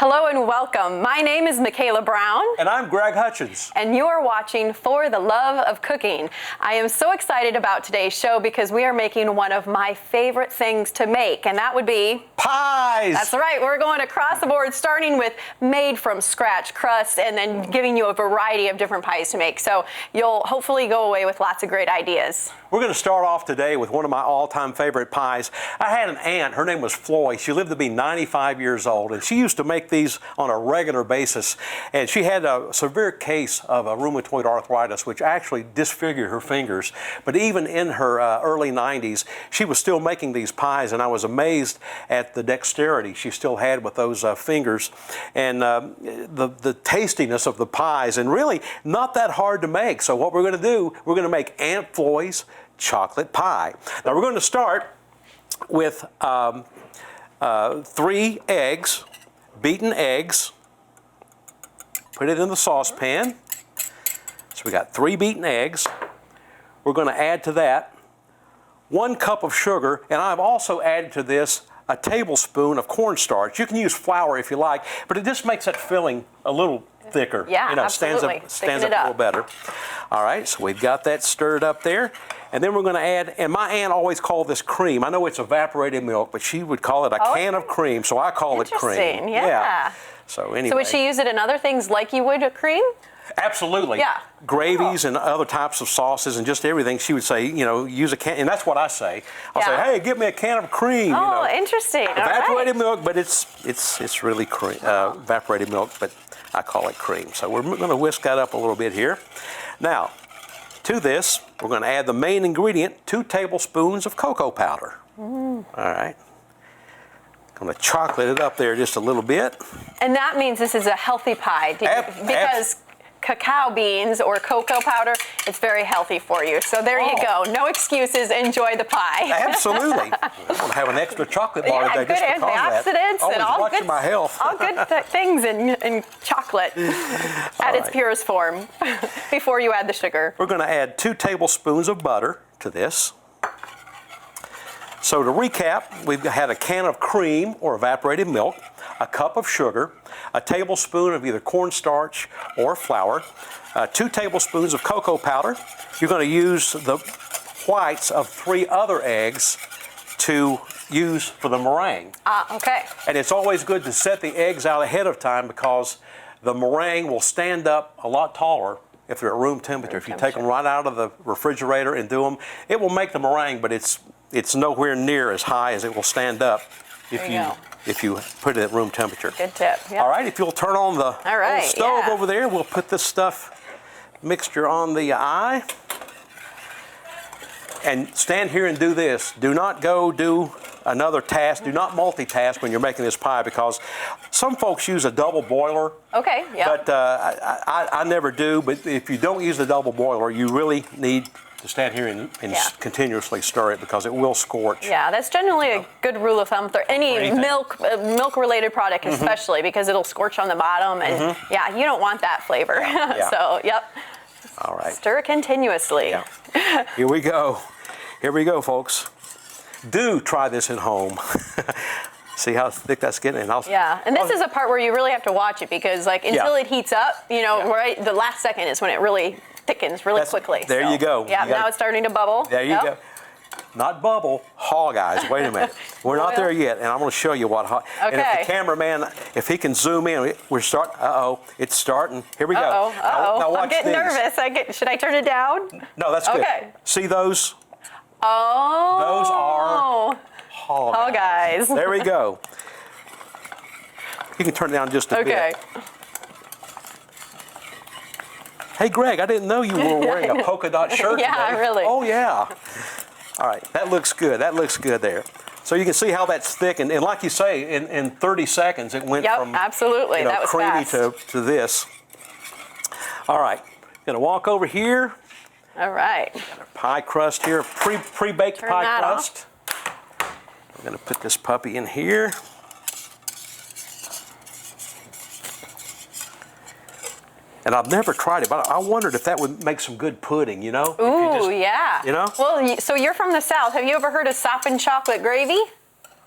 Hello and welcome. My name is Michaela Brown. And I'm Greg Hutchins. And you are watching For the Love of Cooking. I am so excited about today's show because we are making one of my favorite things to make, and that would be pies. That's right. We're going across the board, starting with made from scratch crust and then giving you a variety of different pies to make. So you'll hopefully go away with lots of great ideas. We're going to start off today with one of my all-time favorite pies. I had an aunt, her name was Floyd. She lived to be 95 years old, and she used to make these on a regular basis. And she had a severe case of rheumatoid arthritis, which actually disfigured her fingers. But even in her early 90s, she was still making these pies, and I was amazed at the dexterity she still had with those fingers, and the tastiness of the pies, and really not that hard to make. So what we're going to do, we're going to make Aunt Floyd's chocolate pie. Now we're going to start with 3 eggs, beaten eggs. Put it in the saucepan. So we got 3 beaten eggs. We're going to add to that 1 cup of sugar, and I've also added to this a tablespoon of cornstarch. You can use flour if you like, but it just makes that filling a little thicker. Yeah, absolutely. Stands up a little better. All right, so we've got that stirred up there. And then we're going to add, and my aunt always called this cream. I know it's evaporated milk, but she would call it a can of cream, so I call it cream. Interesting, yeah. So anyway. So would she use it in other things like you would a cream? Absolutely. Yeah. Gravies and other types of sauces and just everything. She would say, you know, use a can, and that's what I say. I'll say, hey, give me a can of cream. Oh, you know. interesting. Evaporated milk, but it's really cream, evaporated milk, but I call it cream. So we're going to whisk that up a little bit here. Now, to this, we're going to add the main ingredient, 2 tablespoons of cocoa powder. All right. I'm going to chocolate it up there just a little bit. And that means this is a healthy pie because cacao beans or cocoa powder, it's very healthy for you. So there you go. No excuses. Enjoy the pie. Absolutely. I'm going to have an extra chocolate bar today just because of that. Good antioxidants and all watching good, my health. all good things in chocolate at its purest form before you add the sugar. We're going to add 2 tablespoons of butter to this. So to recap, we've had a can of cream or evaporated milk, a cup of sugar, a tablespoon of either cornstarch or flour, 2 tablespoons of cocoa powder. You're going to use the whites of 3 other eggs to use for the meringue. Okay. And it's always good to set the eggs out ahead of time because the meringue will stand up a lot taller if they're at room temperature. If you take them right out of the refrigerator and do them, it will make the meringue, but it's nowhere near as high as it will stand up if you put it at room temperature. Good tip. Yep. All right, if you'll turn on the stove over there, we'll put this mixture on the eye. And stand here and do this. Do not go do another task. Do not multitask when you're making this pie because some folks use a double boiler. Okay, yeah. But I never do. But if you don't use the double boiler, you really need to stand here and continuously stir it because it will scorch. Yeah, that's generally a good rule of thumb for any milk-related product, especially because it'll scorch on the bottom, and you don't want that flavor. So, All right. Stir continuously. Yeah. Here we go. Here we go, folks. Do try this at home. See how thick that's getting? And this is a part where you really have to watch it because, like, until it heats up, you know, right, the last second is when it really thickens really quickly. There you go. Yeah, now it's starting to bubble. There you go. Not bubble, hog eyes. Wait a minute. We're not there yet, and I'm going to show you what hog. Okay. And if the cameraman, if he can zoom in, we're starting. It's starting. Here we go. Now watch I'm getting nervous. Should I turn it down? No, that's good. Okay. See those? Oh. Those are hog eyes. There we go. You can turn it down just a bit. Okay. Hey, Greg, I didn't know you were wearing a polka dot shirt today. Yeah, really. Oh, yeah. All right, that looks good. That looks good there. So you can see how that's thick, and like you say, in 30 seconds it went from absolutely. That was creamy fast. to this. All right, gonna walk over here. All right. Got our pie crust here, pre-baked pie crust. We're gonna put this puppy in here. And I've never tried it, but I wondered if that would make some good pudding, you know? Ooh, yeah. You know? Well, so you're from the South. Have you ever heard of sop and chocolate gravy?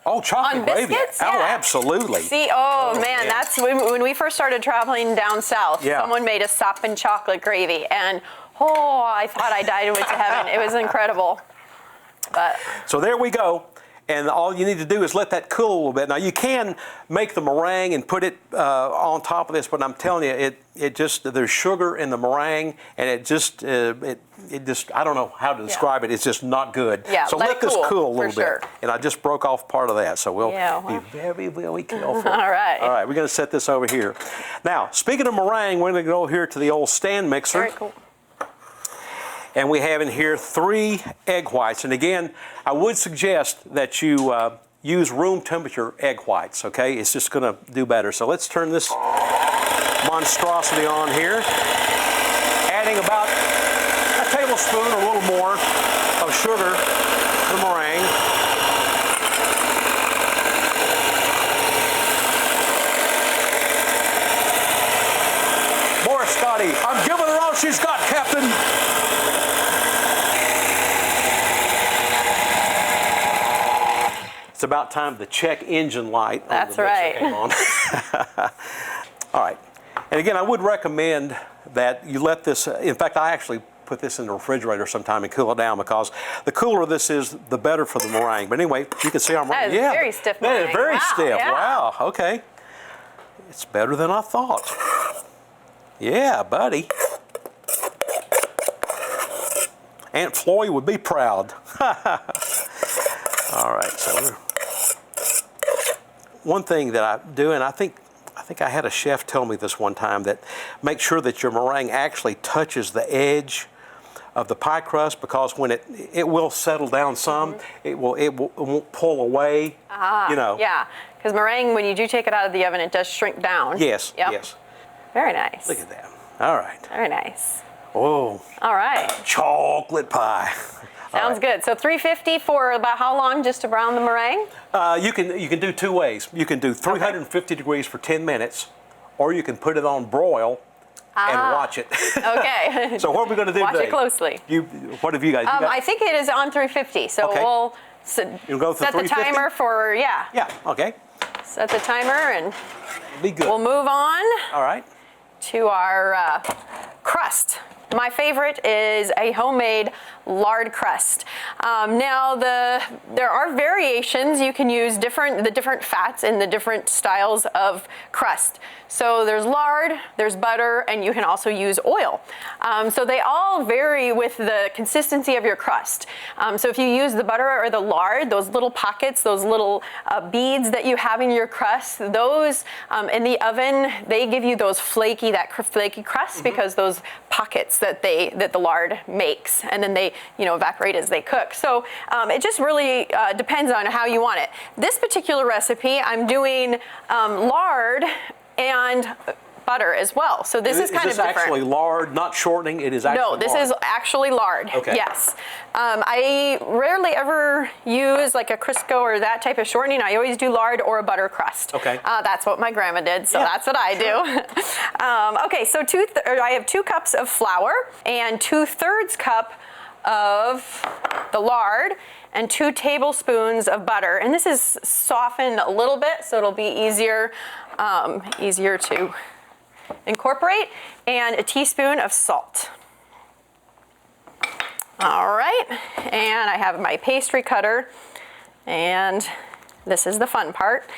Oh, chocolate On gravy. biscuits? Oh, Yeah. absolutely. See, man, that's when we first started traveling down south. Yeah. Someone made a sop and chocolate gravy, and I thought I died and went to heaven. It was incredible. But So there we go. And all you need to do is let that cool a little bit. Now you can make the meringue and put it on top of this, but I'm telling you, it just, there's sugar in the meringue, and it just I don't know how to describe it. It's just not good. Yeah, so let let it this cool, cool a little for sure. bit. And I just broke off part of that, so we'll be very, very careful. All right. All right, we're going to set this over here. Now, speaking of meringue, we're going to go here to the old stand mixer. very cool. And we have in here 3 egg whites. And again, I would suggest that you use room temperature egg whites, okay? It's just gonna do better. So let's turn this monstrosity on here. Adding about a tablespoon or a little more of sugar to the meringue. More, Scotty. I'm giving her all she's got, Captain. It's about time the check engine light That's on the mixer right. came on. All right. And again, I would recommend that you let this, in fact, I actually put this in the refrigerator sometime and cool it down, because the cooler this is, the better for the meringue. But anyway, you can see I'm That is very stiff That is meringue. very Wow, stiff. yeah. Wow. Okay. It's better than I thought. Yeah, buddy. Aunt Floyd would be proud. All right, so one thing that I do, and I think I had a chef tell me this one time, that make sure that your meringue actually touches the edge of the pie crust, because when it will settle down some, it won't pull away. You know. Yeah, because meringue, when you do take it out of the oven, it does shrink down. Yes. Yep. Yes. Very nice. Look at that. All right. Very nice. Oh. All right. Chocolate pie. Sounds good. So 350 for about how long, just to brown the meringue? You can do 2 ways. You can do 350 degrees for 10 minutes, or you can put it on broil and watch it. Okay. So what are we going to do Watch today? it closely. What have you guys? I think it is on 350, so Okay. we'll You'll go for set the 350? timer for, Yeah. Okay. set the timer, and Be good. we'll move on All right. to our crust. My favorite is a homemade lard crust. Now there are variations. You can use the different fats in the different styles of crust. So there's lard, there's butter, and you can also use oil. So they all vary with the consistency of your crust. So if you use the butter or the lard, those little pockets, those little beads that you have in your crust, those in the oven, they give you those flaky crust, because those pockets that the lard makes, and then they evaporate as they cook. So it just really depends on how you want it. This particular recipe, I'm doing lard and butter as well. So this is kind of different. Is this actually lard, not shortening? It is actually No, this lard. is actually lard. Okay. Yes. I rarely ever use like a Crisco or that type of shortening. I always do lard or a butter crust. Okay. That's what my grandma did, so Yeah. that's what I do. Okay, so I have 2 cups of flour and 2/3 cup of the lard and 2 tablespoons of butter. And this is softened a little bit, so it'll be easier to incorporate, and a teaspoon of salt. All right, and I have my pastry cutter, and this is the fun part.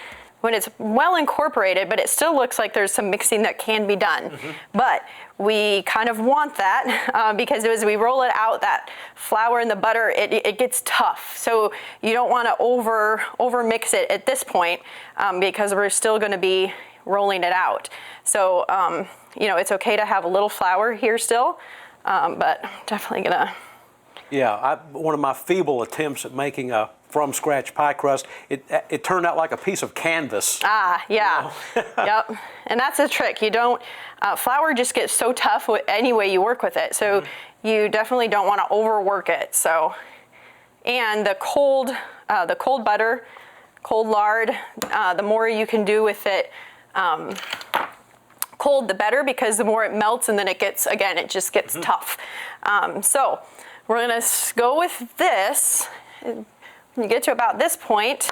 When it's well incorporated, but it still looks like there's some mixing that can be done. But we kind of want that because as we roll it out, that flour and the butter, it gets tough. So you don't want to over mix it at this point because we're still going to be rolling it out. So it's okay to have a little flour here still, but definitely gonna. Yeah, one of my feeble attempts at making a from scratch pie crust, it turned out like a piece of canvas. Ah, yeah. Yep. And that's the trick. You don't, flour just gets so tough any way you work with it. So you definitely don't want to overwork it. So, and the cold butter, cold lard, the more you can do with it, cold the better, because the more it melts and then it just gets tough. So we're gonna go with this. When you get to about this point,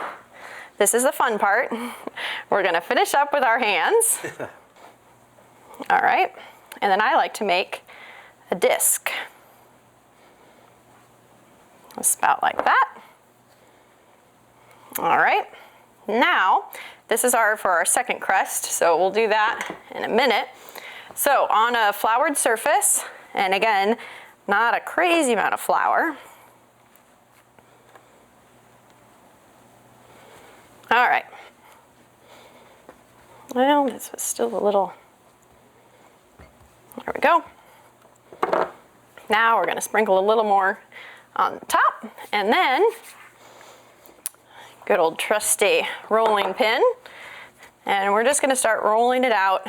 this is the fun part. We're gonna finish up with our hands. All right, and then I like to make a disc. A spout like that. All right, now this is for our second crust, so we'll do that in a minute. So on a floured surface, and again, not a crazy amount of flour. All right. Well, this was still a little, there we go. Now we're gonna sprinkle a little more on the top, and then good old trusty rolling pin. And we're just gonna start rolling it out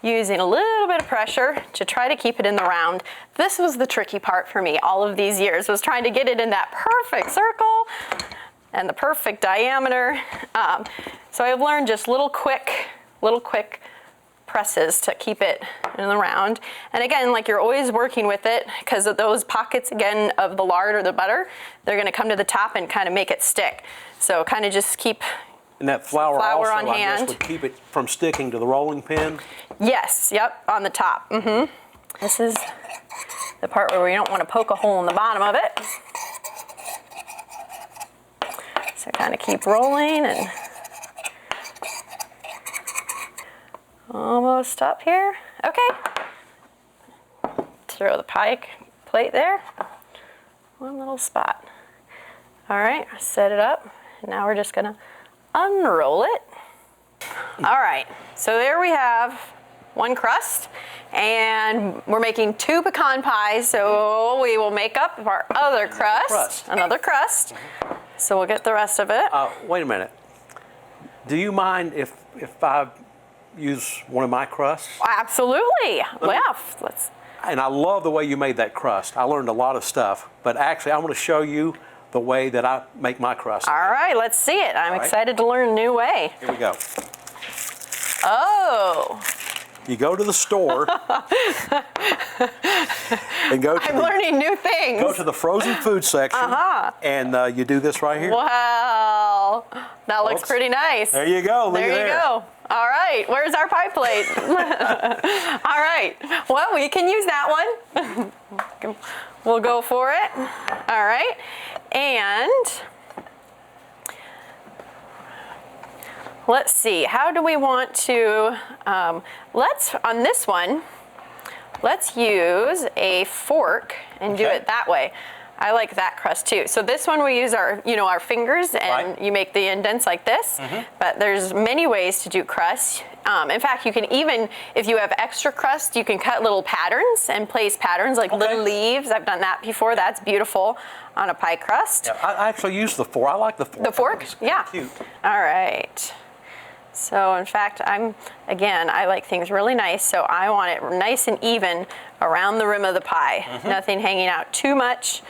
using a little bit of pressure to try to keep it in the round. This was the tricky part for me all of these years, was trying to get it in that perfect circle and the perfect diameter. So I've learned just little quick presses to keep it in the round. And again, like you're always working with it because of those pockets again of the lard or the butter, they're gonna come to the top and kind of make it stick. So kind of just keep and that flour also, on I hand. guess, would keep it from sticking to the rolling pin? Yes, yep, on the top. This is the part where we don't want to poke a hole in the bottom of it. So kind of keep rolling and almost up here. Okay. Throw the pie plate there. One little spot. All right, set it up. Now we're just gonna unroll it. All right, so there we have one crust, and we're making 2 pecan pies, so we will make up our other crust. Another crust. So we'll get the rest of it. Wait a minute. Do you mind if I use one of my crusts? Absolutely. Yeah, let's. And I love the way you made that crust. I learned a lot of stuff, but actually I'm going to show you the way that I make my crust. All right, let's see it. I'm excited to learn a new way. Here we go. Oh. You go to the store and go to I'm learning new things. Go to the frozen food section and you do this right here. Wow, that looks pretty nice. There you go. Look there you go. All right, where's our pie plate? All right, well, we can use that one. We'll go for it. All right, and let's see, how do we want to, on this one, let's use a fork and do it that way. I like that crust too. So this one we use our fingers and you make the indents like this, but there's many ways to do crust. In fact, you can even, if you have extra crust, you can cut little patterns and place patterns like little leaves. I've done that before. That's beautiful on a pie crust. Yeah, I actually use the fork. I like the fork. The fork? Yeah. Cute. All right. So in fact, I like things really nice, so I want it nice and even around the rim of the pie. Nothing hanging out too much,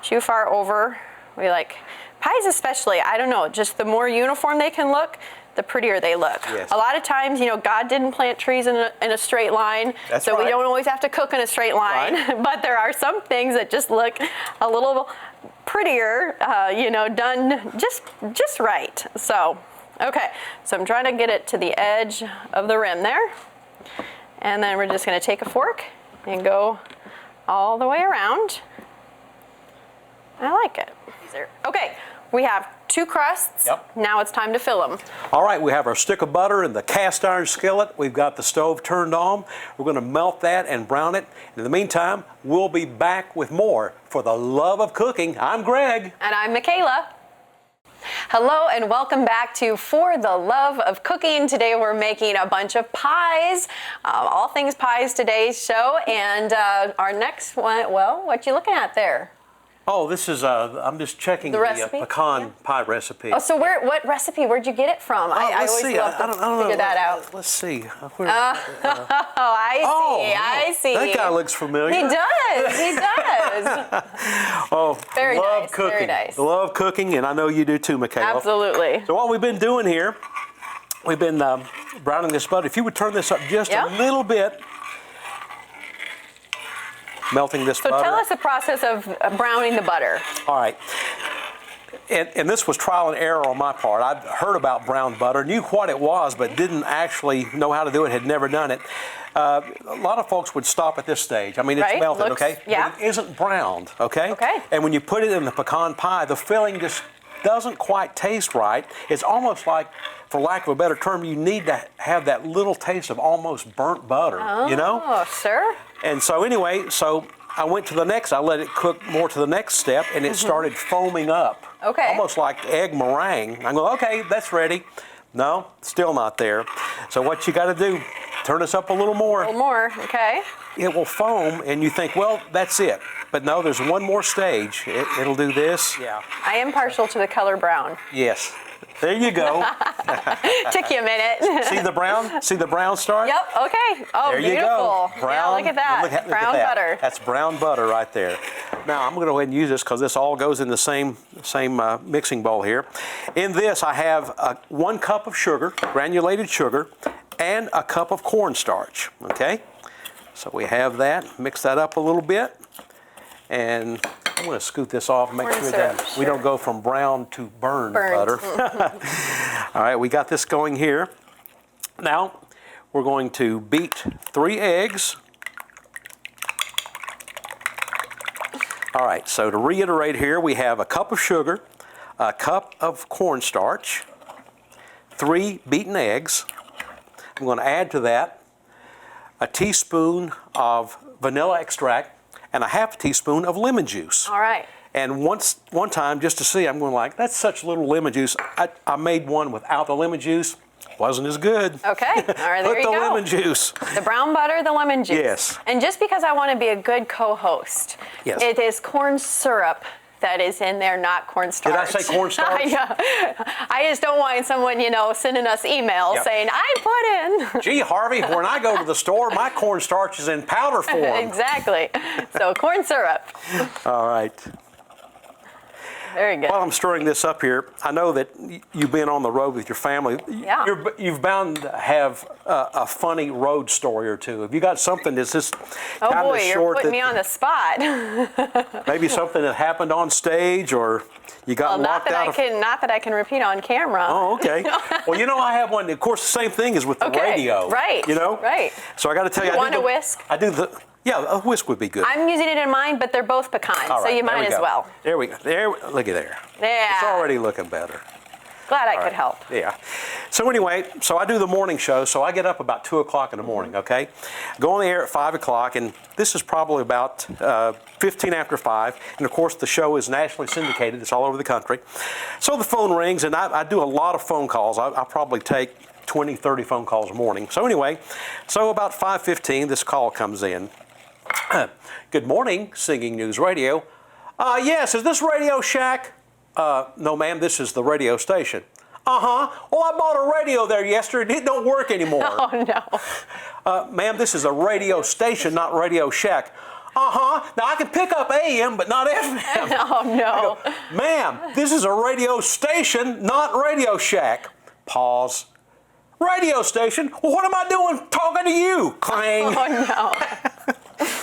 too far over. We like pies especially, I don't know, just the more uniform they can look, the prettier they look. Yes. A lot of times, God didn't plant trees in a straight line, so we don't always have to cook in a straight line, but there are some things that just look a little prettier, done just right. So. Okay, so I'm trying to get it to the edge of the rim there. And then we're just gonna take a fork and go all the way around. I like it. Okay, we have 2 crusts. Yep. Now it's time to fill them. All right, we have our stick of butter in the cast iron skillet. We've got the stove turned on. We're gonna melt that and brown it. In the meantime, we'll be back with more For the Love of Cooking. I'm Greg. And I'm Michaela. Hello and welcome back to For the Love of Cooking. Today we're making a bunch of pies, all things pies today's show, and our next one, well, what you looking at there? Oh, this is, I'm just checking the pecan pie recipe. Oh, so what recipe, where'd you get it from? I always love to figure that out. Let's see. I see. That guy looks familiar. He does. Oh, very love nice, cooking. very nice. Love cooking, and I know you do too, Michaela. Absolutely. So what we've been doing here, we've been browning this butter. If you would turn this up just a little bit, melting this butter. So tell us the process of browning the butter. All right. and this was trial and error on my part. I'd heard about brown butter, knew what it was, but didn't actually know how to do it, had never done it. A lot of folks would stop at this stage. I mean, it's melted, looks, okay? Yeah. But it isn't browned, okay? Okay. And when you put it in the pecan pie, the filling just doesn't quite taste right. It's almost like, for lack of a better term, you need to have that little taste of almost burnt butter, you know? Oh, sure. And so anyway, I went to the next, I let it cook more to the next step, and it started foaming up. Okay. Almost like egg meringue. I go, okay, that's ready. No, still not there. So what you got to do, turn this up a little more. A little more, okay. It will foam, and you think, well, that's it. But no, there's one more stage. It'll do this. Yeah. I am partial to the color brown. Yes. There you go. Took you a minute. See the brown? See the brown start? Yep, okay. Oh, there beautiful. You go. Yeah, Brown, look at that. look at brown that. butter. That's brown butter right there. Now, I'm going to go ahead and use this because this all goes in the same mixing bowl here. In this, I have 1 cup of sugar, granulated sugar, and a cup of cornstarch, okay? So we have that. Mix that up a little bit. And I'm going to scoot this off and make sure that we don't go from brown to burned butter. All right, we got this going here. Now, we're going to beat 3 eggs. All right, so to reiterate here, we have a cup of sugar, a cup of cornstarch, 3 beaten eggs. I'm going to add to that a teaspoon of vanilla extract and a ½ teaspoon of lemon juice. All right. And one time, just to see, I'm going like, that's such little lemon juice. I made one without the lemon juice. Wasn't as good. Okay, all right, there you go. Put the lemon juice. The brown butter, the lemon juice. Yes. And just because I want to be a good co-host, yes. It is corn syrup that is in there, not cornstarch. Did I say cornstarch? I know. I just don't want someone, sending us emails saying, I put in. Gee, Harvey, when I go to the store, my cornstarch is in powder form. Exactly. So corn syrup. All right. Very good. While I'm stirring this up here, I know that you've been on the road with your family. Yeah. You've bound to have a funny road story or two. Have you got something that's just oh kind boy, of short? you're putting me on the spot. Maybe something that happened on stage, or you got locked out. Not that I can repeat on camera. Oh, okay. Well, I have one. Of course, the same thing is with the radio. Right. Right. So I got to tell you, want a whisk? I do the. Yeah, a whisk would be good. I'm using it in mine, but they're both pecans, so you might as well. There we go. Look at there. Yeah. It's already looking better. Glad I could help. Yeah. So anyway, I do the morning show, so I get up about 2 o'clock in the morning, okay? Go on the air at 5 o'clock, and this is probably about 15 after 5. And of course, the show is nationally syndicated. It's all over the country. So the phone rings, and I do a lot of phone calls. I probably take 20, 30 phone calls a morning. So anyway, about 5:15, this call comes in. Good morning, Singing News Radio. Yes, is this Radio Shack? No, ma'am, this is the radio station. Uh-huh. Well, I bought a radio there yesterday. It don't work anymore. Oh, no. Ma'am, this is a radio station, not Radio Shack. Uh-huh. Now, I can pick up AM, but not FM. Oh, no. I go, ma'am, this is a radio station, not Radio Shack. Pause. Radio station? Well, what am I doing talking to you? Clang. Oh, no.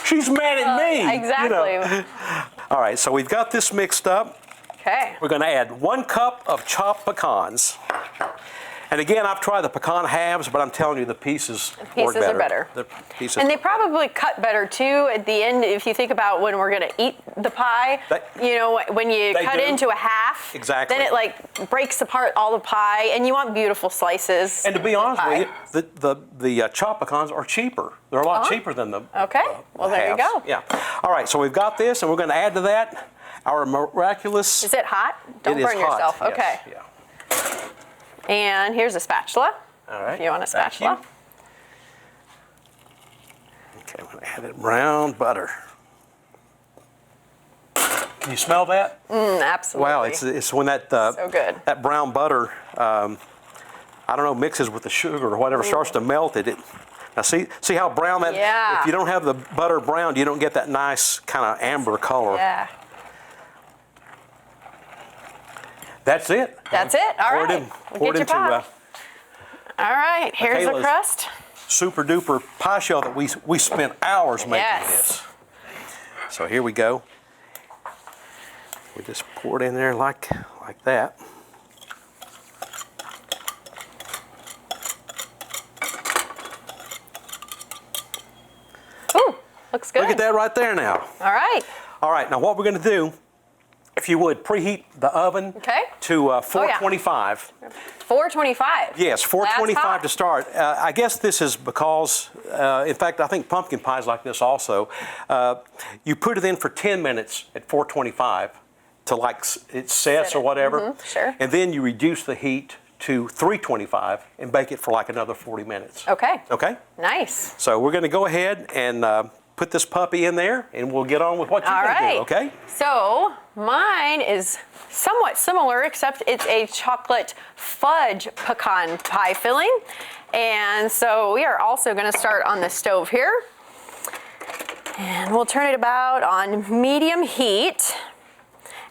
She's mad at me. Exactly. All right, so we've got this mixed up. Okay. We're going to add 1 cup of chopped pecans. And again, I've tried the pecan halves, but I'm telling you, the pieces work better. Are better. The pieces. And they probably cut better too at the end. If you think about when we're going to eat the pie, when you cut into a half, exactly. then it breaks apart all the pie, and you want beautiful slices. And to be honest with you, the chopped pecans are cheaper. They're a lot cheaper than the Okay. Well, there you go. Yeah. All right, so we've got this, and we're going to add to that our miraculous. Is it hot? Don't burn yourself. Okay. Yeah. And here's a spatula. All right. If you want a spatula. Okay, I'm going to add it brown butter. Can you smell that? Absolutely. Wow, it's when that so good. That brown butter, I don't know, mixes with the sugar or whatever, starts to melt it. Now see how brown that? Yeah. If you don't have the butter browned, you don't get that nice kind of amber color. Yeah. That's it. That's it. All right. Pour it into All right. Here's the crust. Super duper pie shell that we spent hours making this. So here we go. We just pour it in there like that. Ooh, looks good. Look at that right there now. All right. All right, now what we're going to do, if you would, preheat the oven to 425. 425? Yes, 425 to start. I guess this is because, in fact, I think pumpkin pies like this also. You put it in for 10 minutes at 425 to like it sets or whatever. Sure. And then you reduce the heat to 325 and bake it for like another 40 minutes. Okay. Okay? Nice. So we're going to go ahead and put this puppy in there, and we'll get on with what you're going to do, okay? So mine is somewhat similar, except it's a chocolate fudge pecan pie filling. And so we are also going to start on the stove here. And we'll turn it about on medium heat.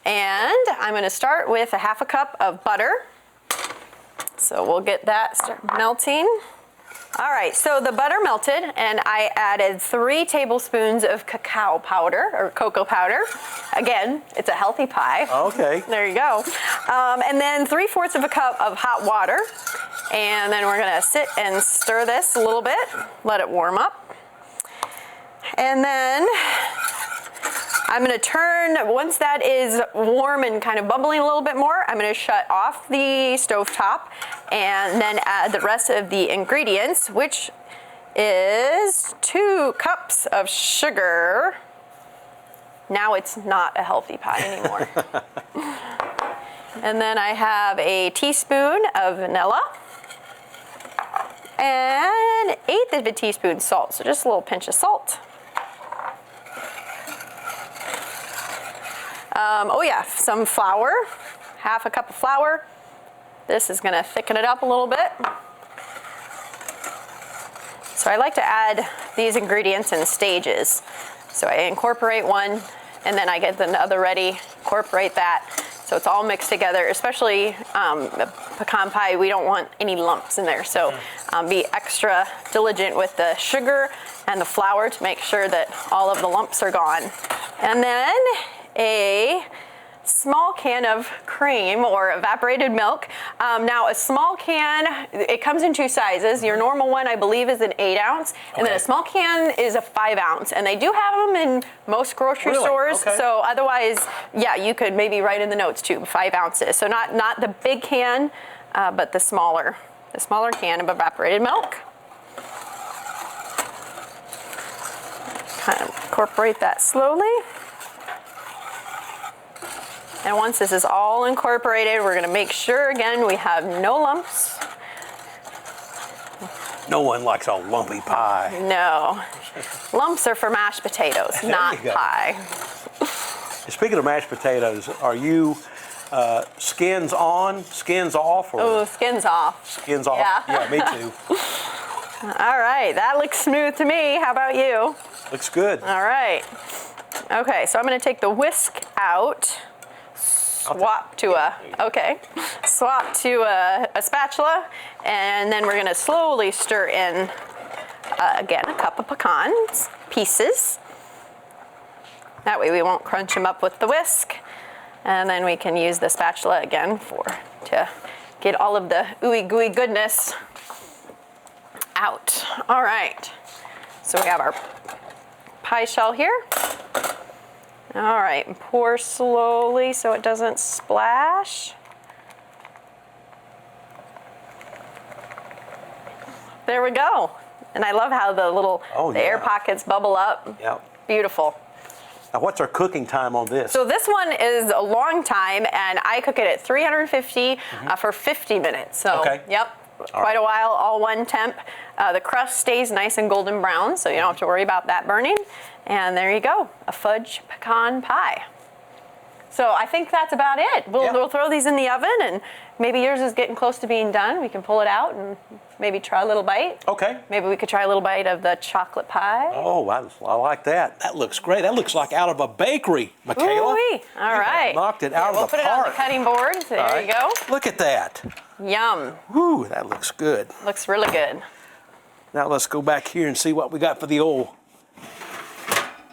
And I'm going to start with a half a cup of butter. So we'll get that start melting. All right, so the butter melted, and I added 3 tablespoons of cacao powder, or cocoa powder. Again, it's a healthy pie. Okay. There you go. And then 3/4 of a cup of hot water. And then we're gonna sit and stir this a little bit, let it warm up. And then I'm going to turn, once that is warm and kind of bubbling a little bit more, I'm going to shut off the stovetop and then add the rest of the ingredients, which is 2 cups of sugar. Now it's not a healthy pie anymore. And then I have a teaspoon of vanilla and 1/8 of a teaspoon salt, so just a little pinch of salt. Some flour, half a cup of flour. This is gonna thicken it up a little bit. So I like to add these ingredients in stages. So I incorporate one, and then I get the other ready, incorporate that. So it's all mixed together, especially the pecan pie, we don't want any lumps in there. So be extra diligent with the sugar and the flour to make sure that all of the lumps are gone. And then a small can of cream or evaporated milk. Now a small can, it comes in 2 sizes. Your normal one, I believe, is an 8 ounce, and then a small can is a 5 ounce. And they do have them in most grocery stores. Okay. So otherwise, yeah, you could maybe write in the notes too, 5 ounces. So not the big can, but the smaller can of evaporated milk. Kind of incorporate that slowly. And once this is all incorporated, we're going to make sure, again, we have no lumps. No one likes a lumpy pie. No. Lumps are for mashed potatoes, not pie. Speaking of mashed potatoes, are you skins on, skins off? Or Oh, skins off. skins off? Yeah. Yeah, me too. All right, that looks smooth to me. How about you? Looks good. All right. Okay, so I'm going to take the whisk out. Swap to a spatula, and then we're going to slowly stir in, again, a cup of pecans, pieces. That way we won't crunch them up with the whisk, and then we can use the spatula again to get all of the ooey gooey goodness out. All right, so we have our pie shell here. All right, and pour slowly so it doesn't splash. There we go. And I love how the air pockets bubble up. Yep. Beautiful. Now, what's our cooking time on this? So this one is a long time, and I cook it at 350 for 50 minutes. So, yep, quite a while, all one temp. The crust stays nice and golden brown, so you don't have to worry about that burning. And there you go, a fudge pecan pie. So I think that's about it. We'll throw these in the oven, and maybe yours is getting close to being done. We can pull it out and maybe try a little bite. Okay. Maybe we could try a little bite of the chocolate pie. Oh, I like that. That looks great. That looks like out of a bakery, Michaela. Ooh-wee. All right. Knocked it out of the park. We'll put it on the cutting board. So there you go. Look at that. Yum. Woo, that looks good. Looks really good. Now let's go back here and see what we got for the old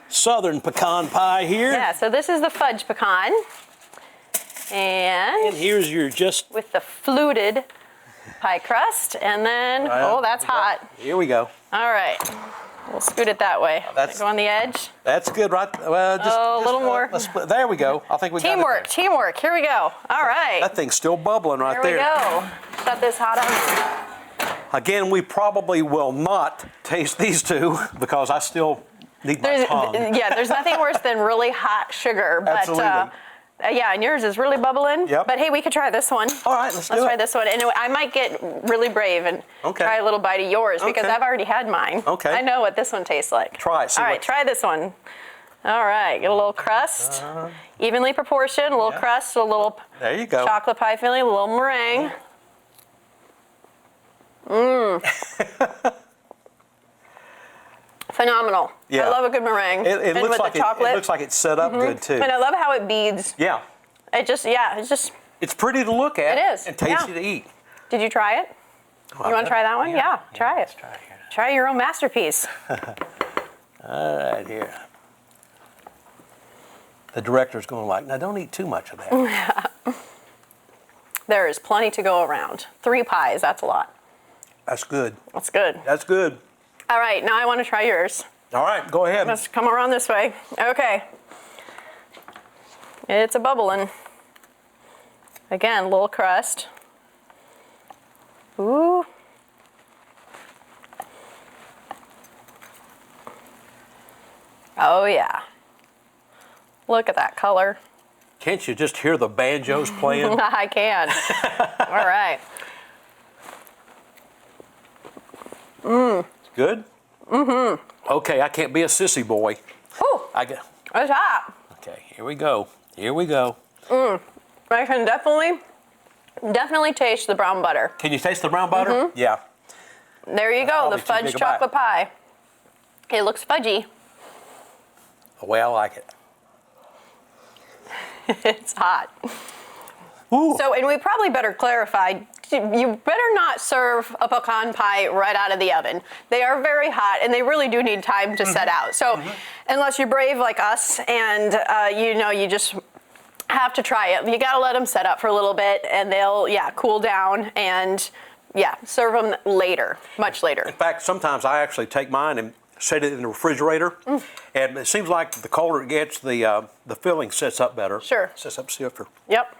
southern pecan pie here. Yeah, so this is the fudge pecan. And And here's your just. with the fluted pie crust, and then, oh, that's hot. Here we go. All right, we'll scoot it that way. That's- Go on the edge. That's good, right? Well, just Oh, a little more. Let's split. There we go. I think we got it Teamwork, there. teamwork. Here we go. All right. That thing's still bubbling right There we there. go. Shut this hot oven. Again, we probably will not taste these two because I still need my tongue. Yeah, there's nothing worse than really hot sugar. But, Absolutely. yeah, and yours is really bubbling. Yep. But hey, we could try this one. All right, let's do try it. this one. And I might get really brave and Okay. try a little bite of yours because Okay. I've already had mine. Okay. I know what this one tastes like. Try it, see All right, what- try this one. All right, get a little crust, evenly proportioned, a little crust, a little There you go. chocolate pie filling, a little meringue. Phenomenal. Yeah. I love a good meringue. It and looks with like the chocolate. it looks like it's set up good too. And I love how it beads. Yeah, It just, yeah, it's just, it's pretty to look at. It is, And tasty yeah. to eat. did you try it? You want to try that one? Yeah, try it. Let's try it here. Try your own masterpiece. All right, here. The director's going like, now don't eat too much of that. There is plenty to go around. 3 pies, that's a lot. That's good. That's good. That's good. All right, now I want to try yours. All right, go ahead. Let's come around this way. Okay. It's a bubbling. Again, a little crust. Ooh. Oh yeah. Look at that color. Can't you just hear the banjos playing? I can. All right. Good? Mm-hmm. Okay, I can't be a sissy boy. Ooh, I get. it's hot. Okay, here we go. Here we go. I can definitely taste the brown butter. Can you taste the brown butter? Yeah. There you go, the probably too fudge big a bite. chocolate pie. It looks fudgy. The way I like it. It's hot. Ooh. So, and we probably better clarify, you better not serve a pecan pie right out of the oven. They are very hot and they really do need time to set out. So, unless you're brave like us and you just have to try it, you gotta let them set up for a little bit and they'll, cool down and, serve them later, much later. In fact, sometimes I actually take mine and set it in the refrigerator, and it seems like the colder it gets, the filling sets up better. Sure. Sets up stiffer. Yep.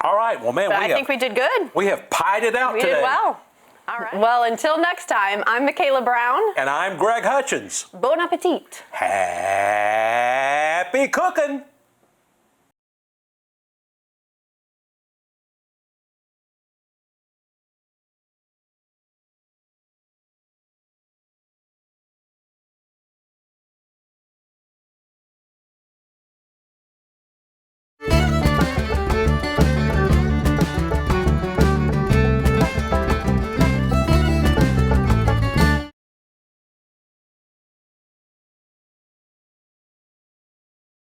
All right, well, man, But I think we did good. we have pied it out We today. did well. All right. Well, until next time, I'm Michaela Brown. And I'm Greg Hutchins. Bon appetit. Happy cooking!